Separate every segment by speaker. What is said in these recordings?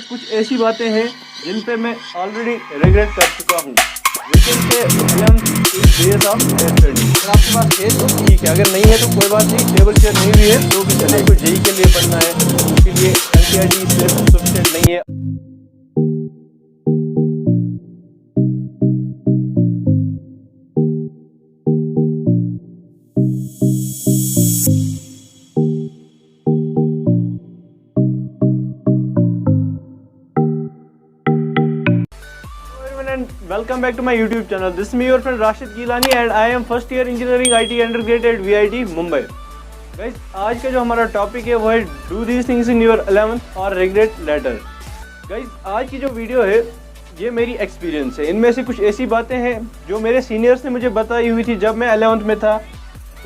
Speaker 1: कुछ ऐसी बातें हैं जिन पे मैं ऑलरेडी रिग्रेट कर चुका हूँ। लेकिन से 11th डेज ऑफ स्टडी अगर आपके पास है तो ठीक है, अगर नहीं है तो कोई बात नहीं, टेबल चेयर नहीं भी है तो भी चलेगा। तो जेई के लिए पढ़ना है, उसके लिए एनसीईआरटी सफिशिएंट नहीं है। Welcome back to my YouTube channel. This is me, your friend Rashid Gilani, and I am first year engineering IT undergraduate at VIT Mumbai. Guys, आज का जो हमारा टॉपिक है वो है Do these things in your 11th or regret later. Guys, आज की जो वीडियो है ये मेरी एक्सपीरियंस है। इनमें से कुछ ऐसी बातें हैं जो मेरे सीनियर्स ने मुझे बताई हुई थी जब मैं 11th में था,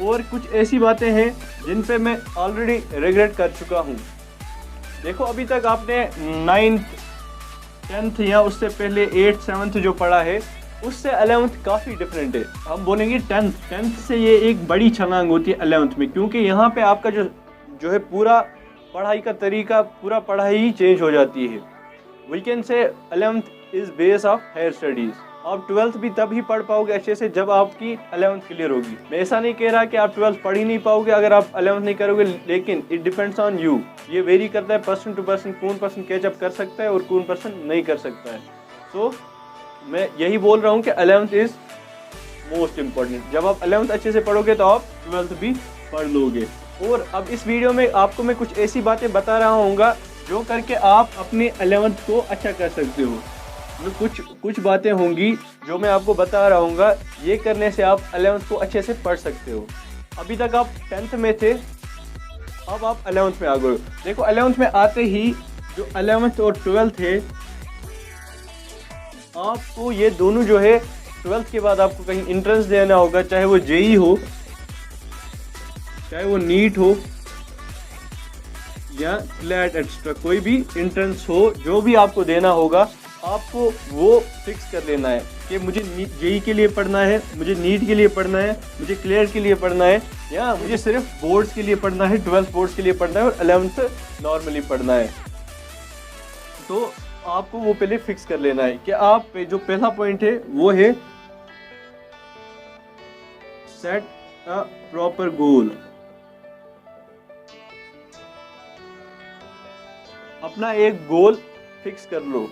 Speaker 1: और कुछ ऐसी बातें हैं जिन पे मैं ऑलरेडी रिग्रेट कर चुका हूँ। देखो, अभी तक आपने 9th 10th या उससे पहले 8th 7th जो पढ़ा है उससे 11th काफ़ी डिफरेंट है। हम बोलेंगे 10th से ये एक बड़ी छलांग होती है 11th में, क्योंकि यहाँ पे आपका जो है पूरा पढ़ाई का तरीका, पूरा पढ़ाई ही चेंज हो जाती है। We can say 11th is base of higher studies. आप 12th भी तब ही पढ़ पाओगे अच्छे से जब आपकी 11th क्लियर होगी। मैं ऐसा नहीं कह रहा कि आप 12th पढ़ ही नहीं पाओगे अगर आप 11th नहीं करोगे, लेकिन इट डिपेंड्स ऑन यू। ये वेरी करता है पर्सन टू पर्सन, कौन पर्सन कैचअप कर सकता है और कौन पर्सन नहीं कर सकता है। सो मैं यही बोल रहा हूँ कि 11th इज़ मोस्ट इम्पॉर्टेंट। जब आप 11th अच्छे से पढ़ोगे तो आप 12th भी पढ़ लोगे। और अब इस वीडियो में आपको मैं कुछ ऐसी बातें बता रहा हूँगा जो करके आप अपने 11th को अच्छा कर सकते हो। कुछ बातें होंगी जो मैं आपको बता रहा हूँ, ये करने से आप 11th को अच्छे से पढ़ सकते हो। अभी तक आप 10th में थे, अब आप 11th में आ गए। देखो, 11th में आते ही जो 11th और 12th है, आपको ये दोनों जो है 12th के बाद आपको कहीं एंट्रेंस देना होगा, चाहे वो जेई हो, चाहे वो नीट हो या क्लैट एक्स्ट्रा, कोई भी एंट्रेंस हो, जो भी आपको देना होगा आपको वो फिक्स कर लेना है कि मुझे जेई के लिए पढ़ना है, मुझे नीट के लिए पढ़ना है, मुझे क्लियर के लिए पढ़ना है, या मुझे सिर्फ बोर्ड्स के लिए पढ़ना है, 12th बोर्ड्स के लिए पढ़ना है और 11th नॉर्मली पढ़ना है। तो आपको वो पहले फिक्स कर लेना है कि आप जो पहला पॉइंट है वो है सेट अ प्रॉपर गोल। अपना एक गोल फिक्स कर लो।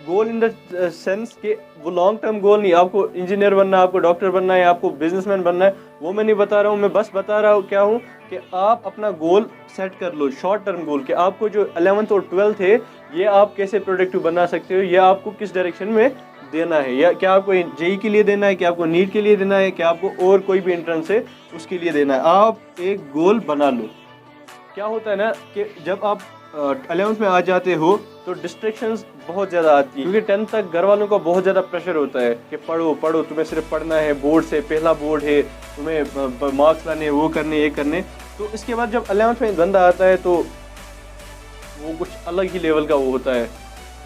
Speaker 1: गोल इन द सेंस कि वो लॉन्ग टर्म गोल नहीं, आपको इंजीनियर बनना है, आपको डॉक्टर बनना है, आपको बिजनेसमैन बनना है, वो मैं नहीं बता रहा हूँ। मैं बस बता रहा हूँ क्या हूँ कि आप अपना गोल सेट कर लो, शॉर्ट टर्म गोल, कि आपको जो 11th और 12th है ये आप कैसे प्रोडक्टिव बना सकते हो, या आपको किस डायरेक्शन में देना है, या क्या आपको जेई के लिए देना है, क्या आपको नीट के लिए देना है, क्या आपको और कोई भी एंट्रेंस है उसके लिए देना है। आप एक गोल बना लो। क्या होता है ना कि जब आप 11th में आ जाते हो तो डिस्ट्रैक्शंस बहुत ज़्यादा आती है, क्योंकि 10th तक घर वालों का बहुत ज़्यादा प्रेशर होता है कि पढ़ो पढ़ो, तुम्हें सिर्फ पढ़ना है, बोर्ड से पहला बोर्ड है, तुम्हें मार्क्स लाने, वो करने, ये करने। तो इसके बाद जब 11th में बंदा आता है तो वो कुछ अलग ही लेवल का वो होता है,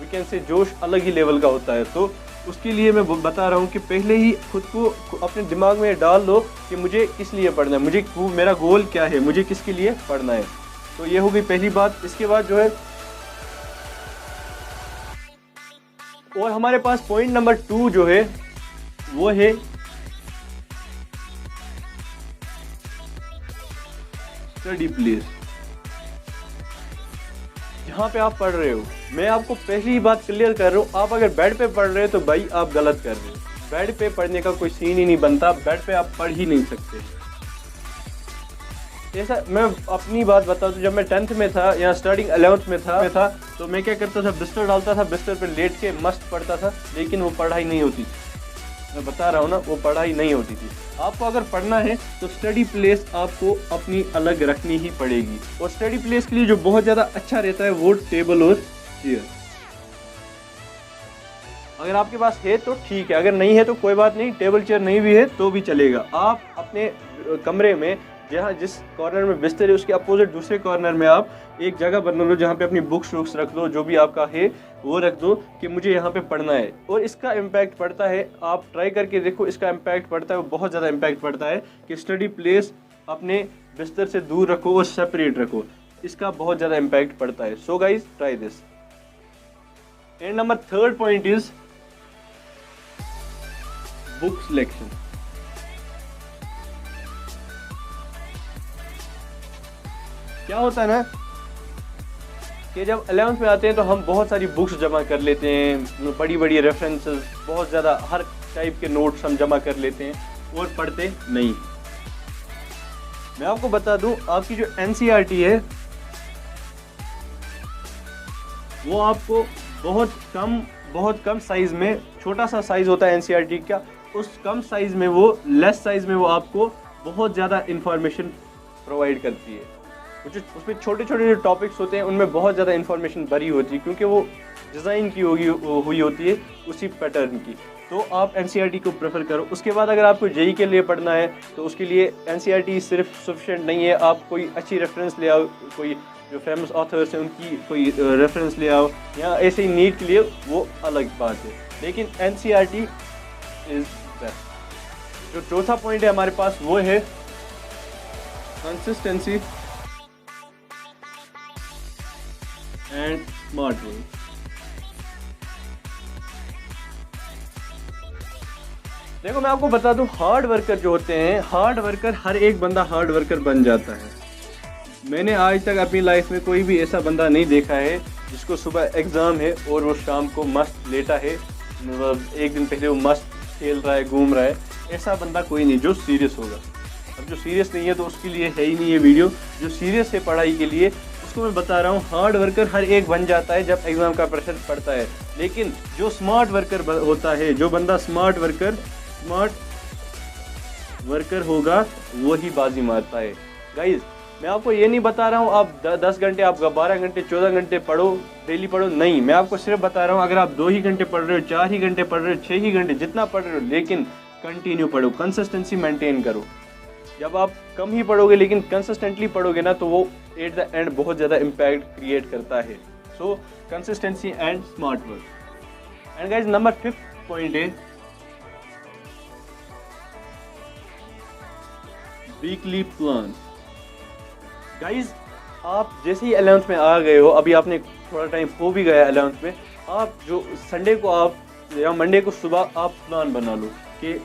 Speaker 1: वी कैन से जोश अलग ही लेवल का होता है। तो उसके लिए मैं बता रहा हूँ कि पहले ही खुद को अपने दिमाग में डाल लो कि मुझे किस लिए पढ़ना है, मुझे मेरा गोल क्या है, मुझे किसके लिए पढ़ना है। तो ये हो गई पहली बात। इसके बाद जो है, और हमारे पास पॉइंट नंबर 2 जो है वो है स्टडी प्लेस, जहाँ पे आप पढ़ रहे हो। मैं आपको पहली बात क्लियर कर रहा हूँ, आप अगर बेड पे पढ़ रहे हो तो भाई आप गलत कर रहे हो। बेड पे पढ़ने का कोई सीन ही नहीं बनता, बेड पे आप पढ़ ही नहीं सकते। ऐसा मैं अपनी बात बताऊँ तो जब मैं 10th में था या स्टार्टिंग 11th में था तो मैं क्या करता था, बिस्तर डालता था, बिस्तर पे लेट के मस्त पढ़ता था, लेकिन वो पढ़ाई नहीं होती थी। मैं बता रहा हूँ ना, वो पढ़ाई नहीं होती थी। आपको अगर पढ़ना है तो स्टडी प्लेस आपको अपनी अलग रखनी ही पड़ेगी, और स्टडी प्लेस के लिए जो बहुत ज़्यादा अच्छा रहता है वो टेबल और चेयर। अगर आपके पास है तो ठीक है, अगर नहीं है तो कोई बात नहीं, टेबल चेयर नहीं भी है तो भी चलेगा। आप अपने कमरे में जहाँ जिस कॉर्नर में बिस्तर है उसके अपोजिट दूसरे कॉर्नर में आप एक जगह बना लो जहाँ पे अपनी बुक्स वुक्स रख दो, जो भी आपका है वो रख दो कि मुझे यहाँ पे पढ़ना है। और इसका इम्पैक्ट पड़ता है, आप ट्राई करके देखो, इसका इम्पैक्ट पड़ता है, वो बहुत ज़्यादा इम्पैक्ट पड़ता है कि स्टडी प्लेस अपने बिस्तर से दूर रखो और सेपरेट रखो, इसका बहुत ज़्यादा इम्पैक्ट पड़ता है। So guys, try this. And number third point is book selection. क्या होता है ना कि जब 11th में आते हैं तो हम बहुत सारी बुक्स जमा कर लेते हैं, बड़ी बड़ी रेफरेंसेस, बहुत ज़्यादा हर टाइप के नोट्स हम जमा कर लेते हैं और पढ़ते नहीं। मैं आपको बता दूं, आपकी जो NCERT है वो आपको बहुत कम साइज़ में, छोटा सा साइज़ होता है NCERT का, उस कम साइज़ में वो लेस साइज़ में वो आपको बहुत ज़्यादा इंफॉर्मेशन प्रोवाइड करती है। उसमें छोटे छोटे जो टॉपिक्स होते हैं उनमें बहुत ज़्यादा इन्फॉर्मेशन भरी होती है, क्योंकि वो डिज़ाइन की हुई होती है उसी पैटर्न की। तो आप NCERT को प्रेफर करो। उसके बाद अगर आपको JEE के लिए पढ़ना है तो उसके लिए NCERT सिर्फ सफिशेंट नहीं है, आप कोई अच्छी रेफरेंस ले आओ, कोई जो फेमस ऑथर्स हैं उनकी कोई रेफरेंस ले आओ, या ऐसे ही नीट के लिए वो अलग बात है, लेकिन NCERT इज़ बेस्ट। जो चौथा पॉइंट है हमारे पास वो है कंसिस्टेंसी एंड स्मार्ट वर्क। देखो मैं आपको बता दूं, हार्ड वर्कर जो होते हैं, हार्ड वर्कर, हर एक बंदा हार्ड वर्कर बन जाता है। मैंने आज तक अपनी लाइफ में कोई भी ऐसा बंदा नहीं देखा है जिसको सुबह एग्ज़ाम है और वो शाम को मस्त लेटा है, मतलब एक दिन पहले वो मस्त खेल रहा है, घूम रहा है। ऐसा बंदा कोई नहीं जो सीरियस होगा। अब जो सीरियस नहीं है तो उसके लिए है ही नहीं ये वीडियो। जो सीरियस है पढ़ाई के लिए उसको मैं बता रहा हूँ, हार्ड वर्कर हर एक बन जाता है जब एग्ज़ाम का प्रेशर पड़ता है। लेकिन जो स्मार्ट वर्कर होता है, जो बंदा स्मार्ट वर्कर होगा वही बाजी मारता है। गाइज मैं आपको ये नहीं बता रहा हूँ आप 10 घंटे, आप 12 घंटे, 14 घंटे पढ़ो, डेली पढ़ो, नहीं। मैं आपको सिर्फ बता रहा हूँ अगर आप 2 ही घंटे पढ़ रहे हो, 4 ही घंटे पढ़ रहे हो, 6 ही घंटे, जितना पढ़ रहे हो, लेकिन कंटिन्यू पढ़ो, कंसिस्टेंसी मेंटेन करो। जब आप कम ही पढ़ोगे लेकिन कंसिस्टेंटली पढ़ोगे ना तो वो एट द एंड बहुत ज़्यादा इम्पैक्ट क्रिएट करता है। सो consistency and smart work. And guys number 5th point है वीकली प्लान। गाइज आप जैसे ही 11th में आ गए हो, अभी आपने थोड़ा टाइम हो भी गया 11th में, आप जो संडे को आप या मंडे को सुबह आप प्लान बना लो कि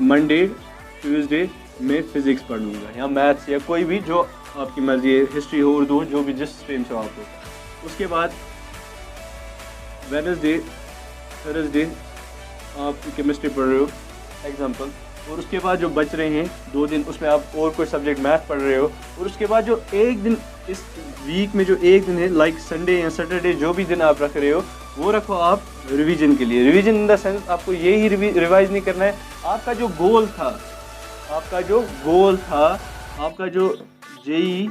Speaker 1: मंडे ट्यूसडे में फिज़िक्स पढ़ लूँगा या मैथ्स या कोई भी जो आपकी मर्जी है, हिस्ट्री हो, उर्दू हो, जो भी जिस स्ट्रीम से आप हो। उसके बाद वेडनेसडे थर्सडे आप केमिस्ट्री पढ़ रहे हो एग्जाम्पल, और उसके बाद जो बच रहे हैं 2 दिन उसमें आप और कोई सब्जेक्ट मैथ पढ़ रहे हो, और उसके बाद जो एक दिन इस वीक में जो एक दिन है लाइक संडे या सैटरडे, जो भी दिन आप रख रहे हो वो रखो आप रिवीजन के लिए। रिवीजन इन द सेंस आपको यही रिवाइज नहीं करना है, आपका जो गोल था, आपका जो JEE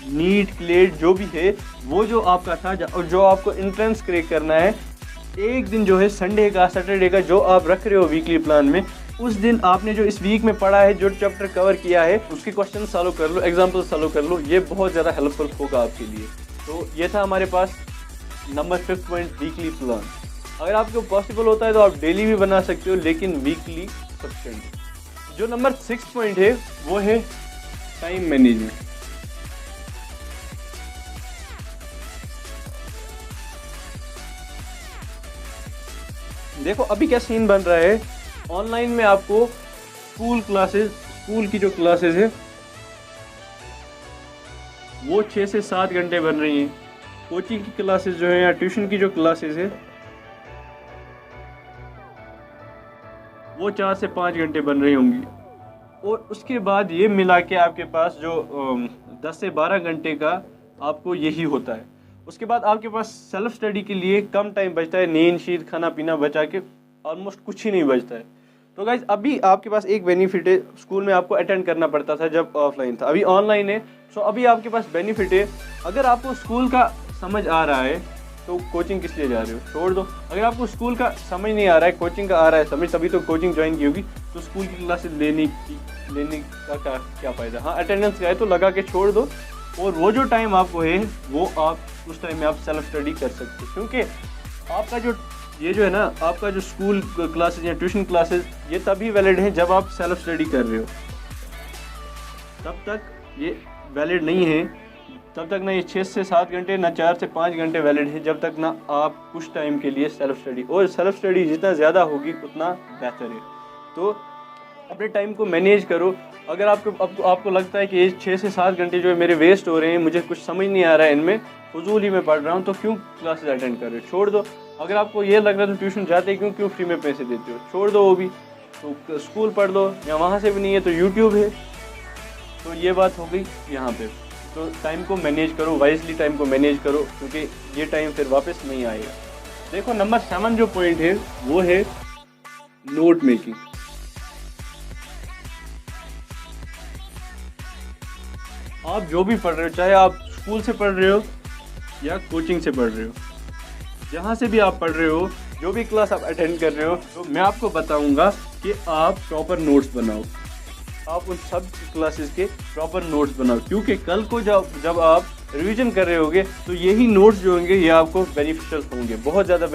Speaker 1: नीट क्लेट जो भी है वो जो आपका था, और जो आपको एंट्रेंस क्रैक करना है, एक दिन जो है संडे का, सैटरडे का जो आप रख रहे हो वीकली प्लान में, उस दिन आपने जो इस वीक में पढ़ा है, जो चैप्टर कवर किया है, उसके क्वेश्चन सॉल्व कर लो, एग्जाम्पल सॉल्व कर लो। ये बहुत ज़्यादा हेल्पफुल होगा आपके लिए। तो ये था हमारे पास number 5th point, weekly plan. अगर आपको पॉसिबल होता है तो आप डेली भी बना सकते हो, लेकिन वीकली सफिशिएंट। जो नंबर 6th पॉइंट है वो है टाइम मैनेजमेंट। देखो अभी क्या सीन बन रहा है, ऑनलाइन में आपको स्कूल की जो क्लासेस है वो 6 से 7 घंटे बन रही हैं। कोचिंग की क्लासेस जो है या ट्यूशन की जो क्लासेस है वो 4 से 5 घंटे बन रही होंगी, और उसके बाद ये मिला के आपके पास जो 10 से 12 घंटे का आपको यही होता है। उसके बाद आपके पास सेल्फ स्टडी के लिए कम टाइम बचता है, नींद शीत खाना पीना बचा के ऑलमोस्ट कुछ ही नहीं बचता है। तो गाइज अभी आपके पास एक बेनिफिट है, स्कूल में आपको अटेंड करना पड़ता था जब ऑफलाइन था, अभी ऑनलाइन है। सो अभी आपके पास बेनिफिट है, अगर आपको स्कूल का समझ आ रहा है तो कोचिंग किस लिए जा रहे हो, छोड़ दो। अगर आपको स्कूल का समझ नहीं आ रहा है, कोचिंग का आ रहा है समझ, तभी तो कोचिंग ज्वाइन की होगी, तो स्कूल की क्लासेस लेने का क्या फ़ायदा। हाँ अटेंडेंस का है तो लगा के छोड़ दो, और वो जो टाइम आपको है वो आप उस टाइम में आप सेल्फ स्टडी कर सकते हो, क्योंकि आपका जो है ना, आपका जो स्कूल क्लासेस या ट्यूशन क्लासेस ये तभी वैलिड है जब आप सेल्फ स्टडी कर रहे हो, तब तक ये वैलिड नहीं है। तब तक ना ये 6 से 7 घंटे ना 4 से 5 घंटे वैलिड है, जब तक ना आप कुछ टाइम के लिए सेल्फ स्टडी, और सेल्फ स्टडी जितना ज़्यादा होगी उतना बेहतर है। तो अपने टाइम को मैनेज करो। अगर आपको लगता है कि ये 6 से 7 घंटे जो है मेरे वेस्ट हो रहे हैं, मुझे कुछ समझ नहीं आ रहा है इनमें, फजूल ही मैं पढ़ रहा हूँ, तो क्यों क्लासेस अटेंड कर रहे हो, छोड़ दो। अगर आपको ये लग रहा है तो ट्यूशन जाते क्यों फ्री में पैसे देते हो, छोड़ दो वो भी, तो स्कूल पढ़ लो, या वहाँ से भी नहीं है तो यूट्यूब है। तो ये बात हो गई यहाँ पे। तो टाइम को मैनेज करो, वाइजली टाइम को मैनेज करो, क्योंकि ये टाइम फिर वापस नहीं आएगा। देखो नंबर 7 जो पॉइंट है वो है नोट मेकिंग। आप जो भी पढ़ रहे हो, चाहे आप स्कूल से पढ़ रहे हो या कोचिंग से पढ़ रहे हो, जहाँ से भी आप पढ़ रहे हो, जो भी क्लास आप अटेंड कर रहे हो, तो मैं आपको बताऊंगा कि आप प्रॉपर नोट्स बनाओ। आप उन सब क्लासेस के प्रॉपर नोट्स बनाओ, क्योंकि कल को जब आप रिवीजन कर रहे होगे तो यही नोट्स जो होंगे ये आपको बेनिफिशियल होंगे।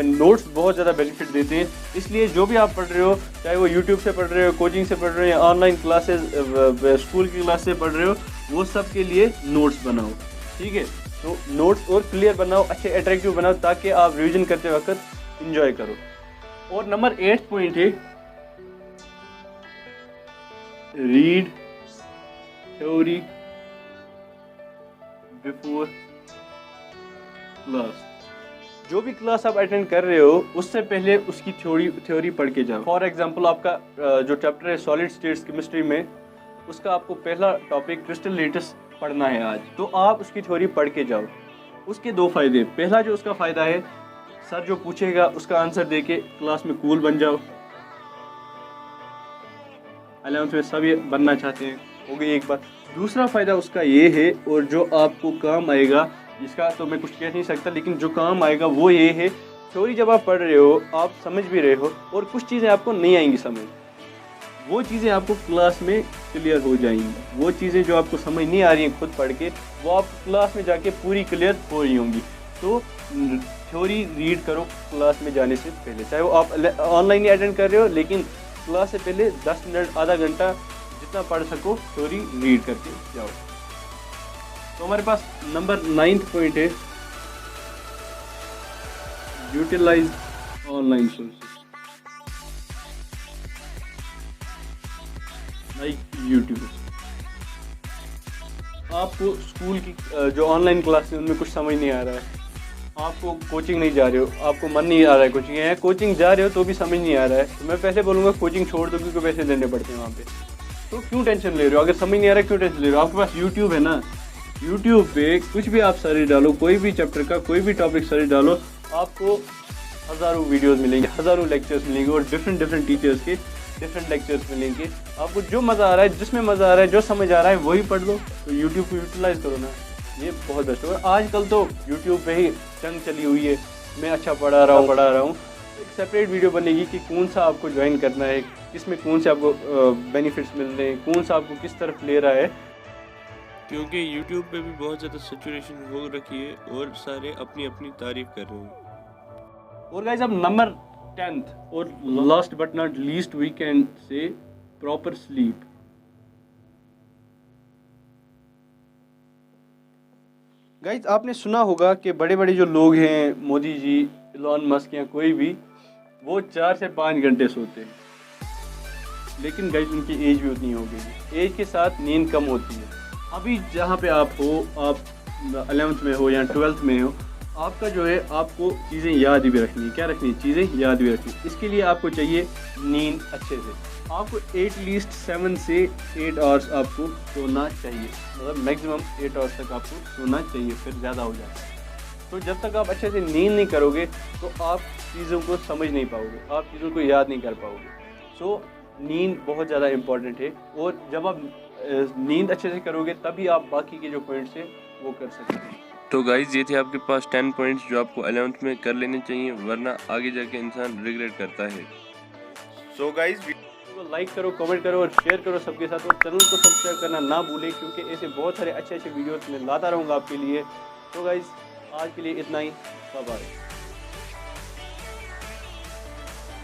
Speaker 1: नोट्स बहुत ज़्यादा बेनिफिट देते हैं। इसलिए जो भी आप पढ़ रहे हो, चाहे वो यूट्यूब से पढ़ रहे हो, कोचिंग से पढ़ रहे हो, या ऑनलाइन क्लासेस स्कूल की क्लास से पढ़ रहे हो, वो सब के लिए नोट्स बनाओ, ठीक है। तो नोट्स और क्लियर बनाओ, अच्छे अट्रैक्टिव बनाओ, ताकि आप रिवीजन करते वक्त इंजॉय करो। और नंबर 8 पॉइंट है रीड थ्योरी बिफोर क्लास। जो भी क्लास आप अटेंड कर रहे हो उससे पहले उसकी थ्योरी पढ़ के जाओ। फॉर एग्जांपल आपका जो चैप्टर है सॉलिड स्टेट्स केमिस्ट्री में, उसका आपको पहला टॉपिक क्रिस्टलेटिस पढ़ना है आज, तो आप उसकी थ्योरी पढ़ के जाओ। उसके 2 फ़ायदे। पहला जो उसका फ़ायदा है, सर जो पूछेगा उसका आंसर देके क्लास में कूल बन जाओ। 11th में सब ये बनना चाहते हैं, हो गई एक बात। दूसरा फ़ायदा उसका ये है, और जो आपको काम आएगा, इसका तो मैं कुछ कह नहीं सकता, लेकिन जो काम आएगा वो ये है, थ्योरी जब आप पढ़ रहे हो आप समझ भी रहे हो, और कुछ चीज़ें आपको नहीं आएंगी समझ, वो चीज़ें आपको क्लास में क्लियर हो जाएंगी। वो चीज़ें जो आपको समझ नहीं आ रही हैं खुद पढ़ के, वो आप क्लास में जाके पूरी क्लियर हो रही होंगी। तो थ्योरी रीड करो क्लास में जाने से पहले, चाहे वो आप ऑनलाइन ही अटेंड कर रहे हो, लेकिन क्लास से पहले 10 मिनट आधा घंटा जितना पढ़ सको थ्योरी रीड करके जाओ। तो हमारे पास नंबर 9 पॉइंट है utilise online sources like YouTube. आपको स्कूल की जो ऑनलाइन क्लास है उनमें कुछ समझ नहीं आ रहा है, आपको कोचिंग नहीं जा रहे हो, आपको मन नहीं आ रहा है कोचिंग, या कोचिंग जा रहे हो तो भी समझ नहीं आ रहा है, तो मैं पहले बोलूँगा कोचिंग छोड़ दो, क्योंकि पैसे देने पड़ते हैं वहाँ पे। तो क्यों टेंशन ले रहे हो? अगर समझ नहीं आ रहा है क्यों टेंशन ले रहे हो? आपके पास यूट्यूब है ना, यूट्यूब पे कुछ भी आप सर्च डालो, कोई भी चैप्टर का कोई भी टॉपिक सर्च डालो, आपको हज़ारों वीडियोस मिलेंगे, हज़ारों लेक्चर्स मिलेंगे, और डिफरेंट टीचर्स के डिफरेंट लेक्चर्स मिलेंगे। आपको जो मज़ा आ रहा है, जिसमें मज़ा आ रहा है, जो समझ आ रहा है वही पढ़ लो। तो यूट्यूब को यूटिलाइज़ करो ना, ये बहुत बेस्ट होगा। आजकल तो यूट्यूब पे ही जंग चली हुई है, मैं अच्छा पढ़ा रहा हूँ। एक सेपरेट वीडियो बनेगी कि कौन सा आपको ज्वाइन करना है, किसमें कौन से आपको बेनिफिट्स मिल रहे हैं, कौन सा आपको किस तरफ ले रहा है,
Speaker 2: क्योंकि YouTube पे भी बहुत ज़्यादा सैचुरेशन हो रखी है और सारे अपनी अपनी तारीफ कर रहे हैं।
Speaker 1: और गाइस अब नंबर 10th और last but not least we can say proper sleep. Guys आपने सुना होगा कि बड़े बड़े जो लोग हैं, मोदी जी, इलॉन मस्क या कोई भी, वो 4 से 5 घंटे सोते हैं, लेकिन गाइस उनकी एज भी उतनी हो गई। एज के साथ नींद कम होती है। अभी जहाँ पे आप हो, आप 11th में हो या 12th में हो, आपका जो है आपको चीज़ें याद भी रखनी है। क्या रखनी है? चीज़ें याद भी रखनी है। इसके लिए आपको चाहिए नींद अच्छे से। आपको एटलीस्ट 7 से 8 आवर्स आपको सोना चाहिए, मतलब मैक्सिमम 8 आवर्स तक आपको सोना चाहिए, फिर ज़्यादा हो जाता है। तो जब तक आप अच्छे से नींद नहीं करोगे तो आप चीज़ों को समझ नहीं पाओगे, आप चीज़ों को याद नहीं कर पाओगे। सो नींद बहुत ज़्यादा इम्पॉर्टेंट है, और जब आप नींद अच्छे से करोगे तभी आप बाकी के जो पॉइंट्स हैं वो कर सकते हैं।
Speaker 2: तो गाइज ये थे आपके पास 10 पॉइंट्स जो आपको 11th में कर लेने चाहिए, वरना आगे जाके इंसान रिग्रेट करता है। सो गाइज
Speaker 1: वीडियो को लाइक करो, कमेंट करो और शेयर करो सबके साथ, और चैनल को सब्सक्राइब करना ना भूलें, क्योंकि ऐसे बहुत सारे अच्छे वीडियोस मैं लाता रहूँगा आपके लिए। तो गाइज आज के लिए इतना ही, बाय बाय।